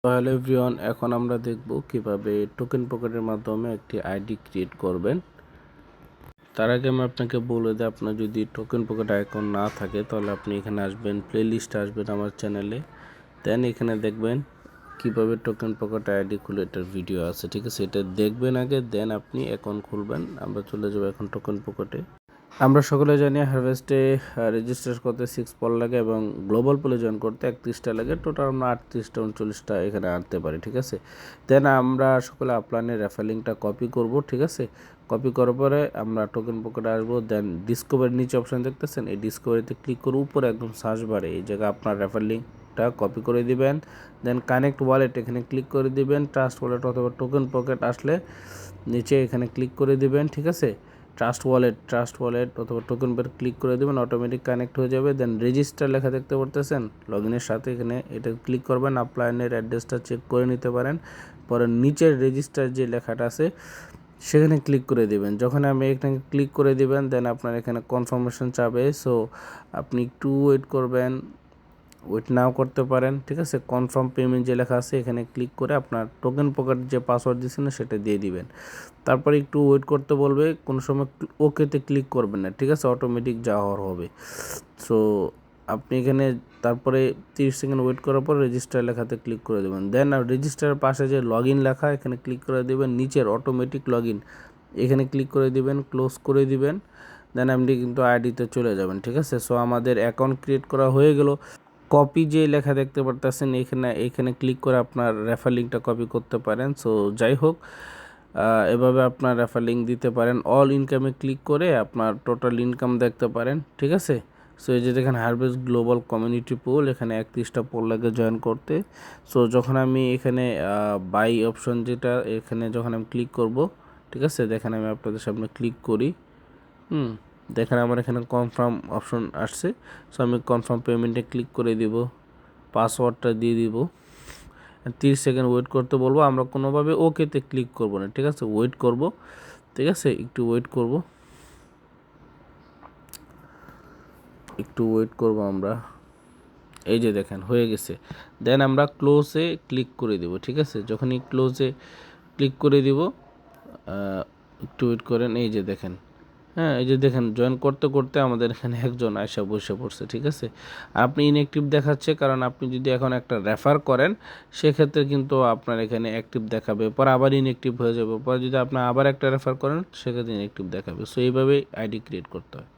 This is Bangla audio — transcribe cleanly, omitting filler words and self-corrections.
হ্যালো এভরিওয়ান, এখন আমরা দেখব কিভাবে টোকেন পকেটের মাধ্যমে একটি আইডি ক্রিয়েট করবেন। তার আগে আমি আপনাকে বলে দিই, আপনার যদি টোকেন পকেট আইকন না থাকে তাহলে আপনি এখানে আসবেন, প্লে লিস্টে আসবেন আমার চ্যানেলে। দেন এখানে দেখবেন কিভাবে টোকেন পকেট আইডি খুলে এটার ভিডিও আছে, ঠিক আছে? এটা দেখবেন আগে, দেন আপনি অ্যাকাউন্ট খুলবেন। আমরা চলে যাবো এখন টোকেন পকেটে। আমরা সকলে জানি হারভেস্টে রেজিস্টার করতে 6 পল লাগে এবং গ্লোবাল পুলে জয়েন করতে 31টা লাগে। টোটাল আমরা 38টা 39টা এখানে আনতে পারি, ঠিক আছে? দেন আমরা সকলে আপলাইনের রেফার লিঙ্কটা কপি করব, ঠিক আছে? কপি করার পরে আমরা টোকেন পকেটে আসবো। দেন ডিসকভারির নিচে অপশান দেখতেছেন, এই ডিসকভারিতে ক্লিক করে উপরে একদম সার্চ বারে এই জায়গায় আপনার রেফার লিঙ্কটা কপি করে দিবেন। দেন কানেক্ট ওয়ালেট এখানে ক্লিক করে দিবেন। ট্রাস্ট ওয়ালেট অথবা টোকেন পকেট আসলে নিচে এখানে ক্লিক করে দিবেন, ঠিক আছে? ট্রাস্ট ওয়ালেট অথবা টোকেন পে ক্লিক করে দেবেন, অটোমেটিক কানেক্ট হয়ে যাবে। দেন রেজিস্টার লেখা দেখতে পারতেছেন, লগইনের সাথে এখানে এটা ক্লিক করবেন। আপলাইনের অ্যাড্রেসটা চেক করে নিতে পারেন। পরে নিচের রেজিস্টার যে লেখাটা আছে সেখানে ক্লিক করে দেবেন। যখন আমি এখানে ক্লিক করে দিবেন, দেন আপনার এখানে কনফার্মেশন চাবে। সো আপনি একটু ওয়েট করবেন, ওয়েট নাও করতে পারেন, ঠিক আছে? কনফার্ম পেমেন্ট যে লেখা আছে এখানে ক্লিক করে আপনার টোকেন পকেট যে পাসওয়ার্ড দিয়েছেন সেটা দিয়ে দিবেন। তারপরে একটু ওয়েট করতে বলবে, কোনো সময় ওকেতে ক্লিক করবেন না, ঠিক আছে? অটোমেটিক যাওয়ার হবে। সো আপনি এখানে তারপরে 30 সেকেন্ড ওয়েট করার পর রেজিস্টার লেখাতে ক্লিক করে দেবেন। দেন রেজিস্টারের পাশে যে লগ ইন লেখা এখানে ক্লিক করে দেবেন, নিচের অটোমেটিক লগ ইন এখানে ক্লিক করে দিবেন, ক্লোজ করে দিবেন। দেন আপনি কিন্তু আইডিতে চলে যাবেন, ঠিক আছে? সো আমাদের অ্যাকাউন্ট ক্রিয়েট করা হয়ে গেল। কপি যে লেখা দেখতে পারতেছেন এখানে ক্লিক করে আপনার রেফার লিঙ্কটা কপি করতে পারেন। সো যাই হোক, এভাবে আপনার রেফার লিঙ্ক দিতে পারেন। অল ইনকামে ক্লিক করে আপনার টোটাল ইনকাম দেখতে পারেন, ঠিক আছে? সো এই যে দেখেন হারভেস্ট গ্লোবাল কমিউনিটি পুল, এখানে 31টা পোল লাগে জয়েন করতে। সো যখন আমি এখানে বাই অপশন যেটা এখানে যখন আমি ক্লিক করব, ঠিক আছে? দেখেন আমি আপনাদের সামনে ক্লিক করি, দেখেন আমার এখানে কনফার্ম অপশন আসছে। সো আমি কনফার্ম পেমেন্টে ক্লিক করে দিব, পাসওয়ার্ডটা দিয়ে দিব। 30 সেকেন্ড ওয়েট করতে বলবো, আমরা কোনোভাবে ওকেতে ক্লিক করব না, ঠিক আছে? ওয়েট করব, ঠিক আছে? একটু ওয়েট করব আমরা। এই যে দেখেন হয়ে গেছে। দেন আমরা ক্লোজে ক্লিক করে দিব, ঠিক আছে? যখনই ক্লোজে ক্লিক করে দিব, একটু ওয়েট করেন। এই যে দেখেন, হ্যাঁ, এই যে দেখেন জয়েন করতে করতে আমাদের এখানে একজন আয়সা বসে পড়ছে, ঠিক আছে? আপনি ইনঅ্যাক্টিভ দেখাচ্ছে, কারণ আপনি যদি এখন একটা রেফার করেন সেক্ষেত্রে কিন্তু আপনার এখানে অ্যাক্টিভ দেখাবে, পরে আবার ইনঅ্যাক্টিভ হয়ে যাবে। পরে যদি আপনি আবার একটা রেফার করেন সেক্ষেত্রে ইনঅ্যাক্টিভ দেখাবে। সো এইভাবেই আইডি ক্রিয়েট করতে হয়।